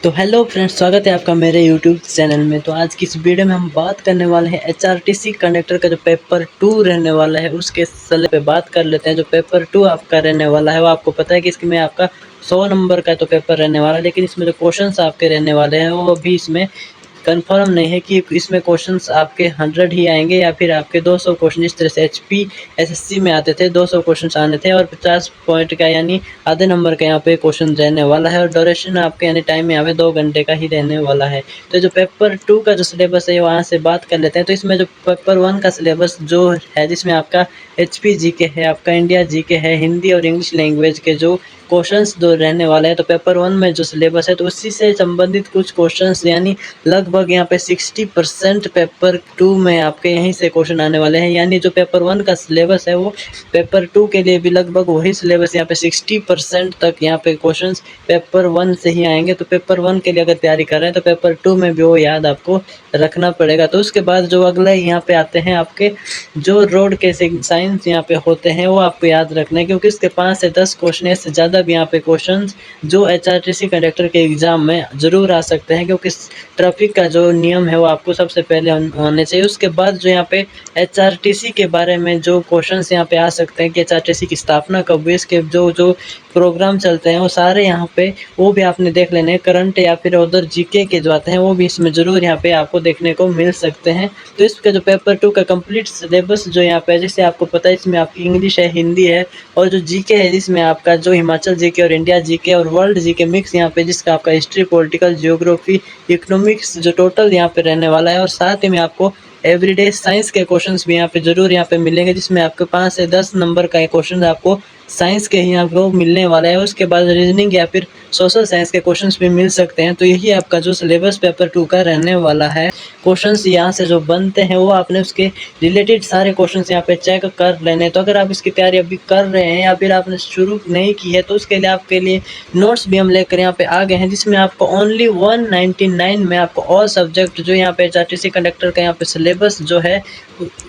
तो hello friends, स्वागत है आपका मेरे यूट्यूब चैनल में। तो आज की इस वीडियो में हम बात करने वाले हैं एचआरटीसी कंडक्टर का जो पेपर 2 रहने वाला है उसके सले पे बात कर लेते हैं। जो पेपर 2 आपका रहने वाला है वो आपको पता है कि इसमें आपका 100 नंबर का तो पेपर रहने वाला है, लेकिन इसमें जो क्वेश्चंस आपके रहने वाले हैं वो अभी इसमें कंफर्म नहीं है कि इसमें क्वेश्चंस आपके 100 ही आएंगे या फिर आपके 200 क्वेश्चन। इस तरह से एचपी एसएससी में आते थे 200 क्वेश्चन आने थे और 50 पॉइंट का यानी आधे नंबर का यहाँ पे क्वेश्चन रहने वाला है और ड्यूरेशन आपके यानी टाइम यहाँ पे 2 घंटे का ही रहने वाला है। तो जो पेपर 2 का जो सिलेबस है वहाँ से बात कर लेते हैं। तो इसमें जो पेपर 1 का सिलेबस जो है जिसमें आपका एचपी जीके है, आपका इंडिया जीके है, हिंदी और इंग्लिश लैंग्वेज के जो क्वेश्चंस जो रहने वाले हैं। तो पेपर 1 में जो सिलेबस है तो उसी से संबंधित कुछ क्वेश्चंस यानी लगभग यहाँ पे 60% पेपर 2 में आपके यहीं से क्वेश्चन आने वाले हैं। यानी जो पेपर 1 का सिलेबस है वो पेपर 2 के लिए भी लगभग वही सिलेबस यहाँ पे 60% तक यहाँ पे क्वेश्चंस पेपर 1 से ही आएंगे। तो पेपर 1 के लिए अगर तैयारी कर रहे हैं तो पेपर 2 में भी वो याद आपको रखना पड़ेगा। तो उसके बाद जो अगला यहाँ पे आते हैं आपके जो रोड के साइंस यहाँ पे होते हैं वो आपको याद रखना है, क्योंकि इसके 5 से 10 क्वेश्चन से ज़्यादा भी यहाँ पे क्वेश्चन जो एचआरटीसी कंडक्टर के एग्जाम में जरूर आ सकते हैं, क्योंकि ट्रैफिक का जो नियम है वो आपको सबसे पहले होने चाहिए। उसके बाद जो यहाँ पे एचआरटीसी के बारे में जो क्वेश्चंस यहाँ पे आ सकते हैं कि एचआरटीसी की स्थापना कब हुई, इसके जो जो प्रोग्राम चलते हैं वो सारे यहाँ पे वो भी आपने देख लेने हैं। करंट या फिर उधर जीके के जो आते हैं वो भी इसमें जरूर यहाँ पे आपको देखने को मिल सकते हैं। तो इसका जो पेपर 2 का कंप्लीट सिलेबस जो यहाँ पे जैसे आपको पता है इसमें आपकी इंग्लिश है, हिंदी है और जो जीके है जिसमें आपका जो हिमाचल जीके और इंडिया जीके और वर्ल्ड जीके मिक्स यहाँ पे जिसका आपका हिस्ट्री, पॉलिटिकल, जियोग्राफी, इकोनॉमिक्स जो टोटल यहाँ पे रहने वाला है। और साथ ही में आपको एवरीडे साइंस के क्वेश्चंस भी यहाँ पे जरूर यहाँ पे मिलेंगे, जिसमें आपके 5 से 10 नंबर का क्वेश्चन आपको साइंस के ही आपको मिलने वाला है। उसके बाद रीजनिंग या फिर सोशल साइंस के क्वेश्चंस भी मिल सकते हैं। तो यही आपका जो सिलेबस पेपर 2 का रहने वाला है। क्वेश्चंस यहाँ से जो बनते हैं वो आपने उसके रिलेटेड सारे क्वेश्चंस यहाँ पे चेक कर लेने। तो अगर आप इसकी तैयारी अभी कर रहे हैं या फिर आपने शुरू नहीं की है तो उसके लिए आपके लिए नोट्स भी हम लेकर यहाँ पे आ गए हैं, जिसमें आपको ओनली 199 में आपको ऑल सब्जेक्ट जो यहाँ पे एचआरटीसी कंडक्टर का यहाँ पे सिलेबस जो है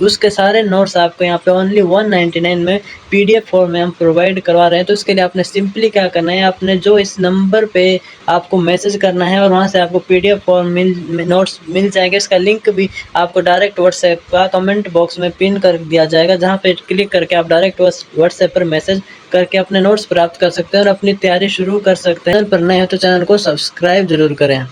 उसके सारे नोट्स आपको यहाँ पे ओनली 199 में पीडीएफ फॉर्म में हम प्रोवाइड करवा रहे हैं। तो इसके लिए आपने सिंपली क्या करना है, आपने जो इस नंबर पे आपको मैसेज करना है और वहाँ से आपको पीडीएफ फॉर्म नोट्स मिल जाएंगे। इसका लिंक भी आपको डायरेक्ट व्हाट्सएप का कमेंट बॉक्स में पिन कर दिया जाएगा, जहाँ पे क्लिक करके आप डायरेक्ट व्हाट्सएप पर मैसेज करके अपने नोट्स प्राप्त कर सकते हैं और अपनी तैयारी शुरू कर सकते हैं। पर नए हो तो चैनल को सब्सक्राइब जरूर करें।